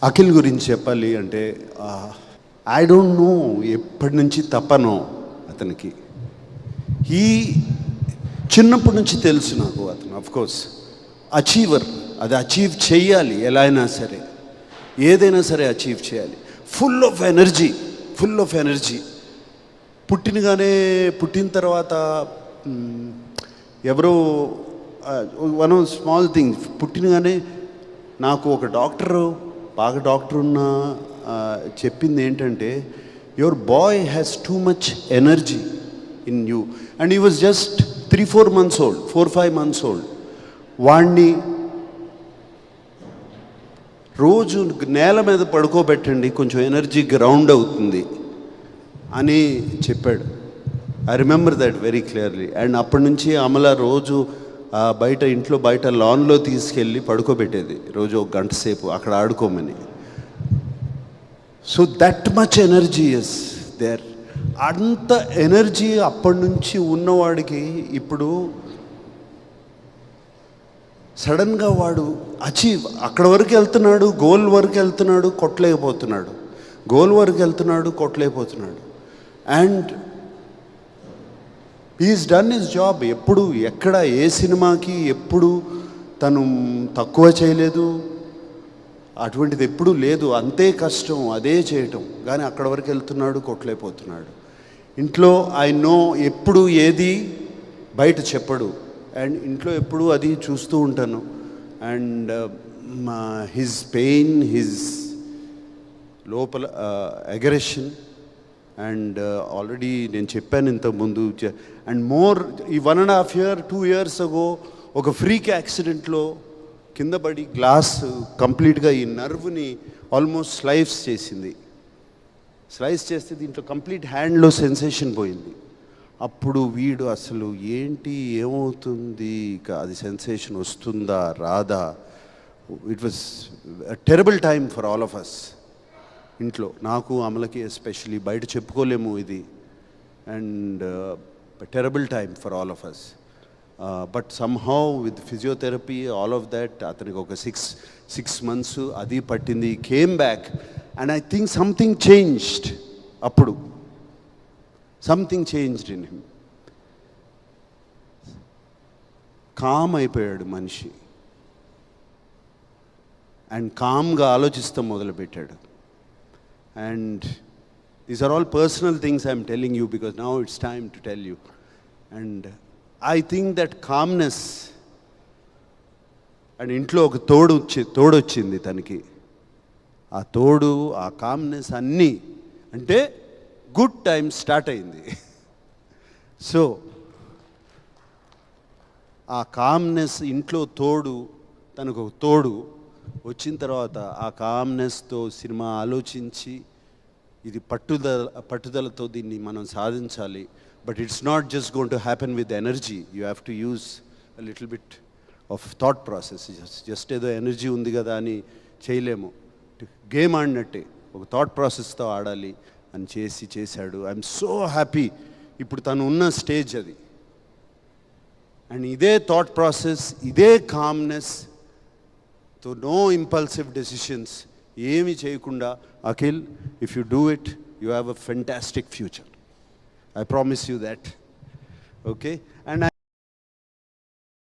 అఖిల్ గురించి చెప్పాలి అంటే ఐ డోంట్ నో ఎప్పటి నుంచి తప్పనో అతనికి. ఈ చిన్నప్పటి నుంచి తెలుసు నాకు అతను అఫ్కోర్స్ అచీవర్. అది అచీవ్ చేయాలి, ఎలా అయినా సరే ఏదైనా సరే అచీవ్ చేయాలి. Full of energy. పుట్టిన తర్వాత ఎవరో వన్ స్మాల్ థింగ్, పుట్టినగానే నాకు ఒక బాగా డాక్టర్ ఉన్న చెప్పింది ఏంటంటే, your boy has too much energy in you. And he was just 3-4 months old, 4-5 months old. వాణ్ణి రోజు నేల మీద పడుకోబెట్టండి, కొంచెం ఎనర్జీ గ్రౌండ్ అవుతుంది అని చెప్పాడు. I remember that very clearly. And అప్పటి నుంచి అమల రోజు ఇంట్లో బయట లాన్లో తీసుకెళ్ళి పడుకోబెట్టేది, రోజు 1 గంట సేపు అక్కడ ఆడుకోమని. So that much energy is there. అంత ఎనర్జీ అప్పటి నుంచి ఉన్నవాడికి ఇప్పుడు సడన్గా వాడు అక్కడ వరకు వెళ్తున్నాడు, గోల్ వరకు వెళ్తున్నాడు, కొట్టలేకపోతున్నాడు. And he's done his job. ఎక్కడ ఏ సినిమాకి ఎప్పుడు తను తక్కువ చేయలేదు, అటువంటిది ఎప్పుడూ లేదు. అంతే కష్టం, అదే చేయటం. కానీ అక్కడ వరకు వెళ్తున్నాడు, కొట్టలేకపోతున్నాడు. ఇంట్లో ఐ నో ఎప్పుడు ఏది బయట చెప్పడు, అండ్ ఇంట్లో ఎప్పుడు అది చూస్తూ ఉంటాను. అండ్ హిజ్ పెయిన్, హిజ్ లోపల అగ్రెషన్. అండ్ ఆల్రెడీ నేను చెప్పాను ఇంతకుముందు. అండ్ ఈ 1.5 year 2 years ago ఒక ఫ్రీక్ యాక్సిడెంట్లో కింద పడి గ్లాస్ కంప్లీట్గా ఈ నర్వ్ని ఆల్మోస్ట్ స్లైస్ చేస్తే దీంట్లో కంప్లీట్ హ్యాండ్లో సెన్సేషన్ పోయింది. అప్పుడు వీడు అసలు ఏమవుతుంది, ఇక అది సెన్సేషన్ వస్తుందా రాదా. It was terrible time for all of us. ఇంట్లో నాకు అమలకి ఎస్పెషలీ, బయట చెప్పుకోలేము ఇది. And terrible time for all of us. But somehow with physiotherapy all of that అతనికి ఒక 6 months అది పట్టింది. Came back and I think something changed. అప్పుడు something changed in him. Calm అయిపోయాడు మనిషి. అండ్ కామ్గా ఆలోచిస్తాం మొదలుపెట్టాడు. And these are all personal things I'm telling you because now it's time to tell you. And I think that calmness, and ఇంట్లో ఒక తోడొచ్చింది తనకి. ఆ కామ్నెస్ అన్నీ అంటే గుడ్ టైం స్టార్ట్ అయింది. సో ఆ కామ్నెస్ ఇంట్లో తనకు ఒక తోడు వచ్చిన తర్వాత ఆ కామ్నెస్తో సినిమా ఆలోచించి ఇది పట్టుదలతో దీన్ని మనం సాధించాలి. But it's not just going to happen with energy. You have to use a little bit of thought process. Just ఏదో ఎనర్జీ ఉంది కదా అని చేయలేము. గేమ్ ఆడినట్టే ఒక థాట్ ప్రాసెస్తో ఆడాలి అని చేశాడు. I'm so happy. ఇప్పుడు తను ఉన్న స్టేజ్ అది. అండ్ ఇదే థాట్ ప్రాసెస్, ఇదే కామ్నెస్, తో నో ఇంపల్సివ్ డెసిషన్స్, ఏమి చేయకుండా, Akhil, if you do it you have a fantastic future. I promise you that. Okay? And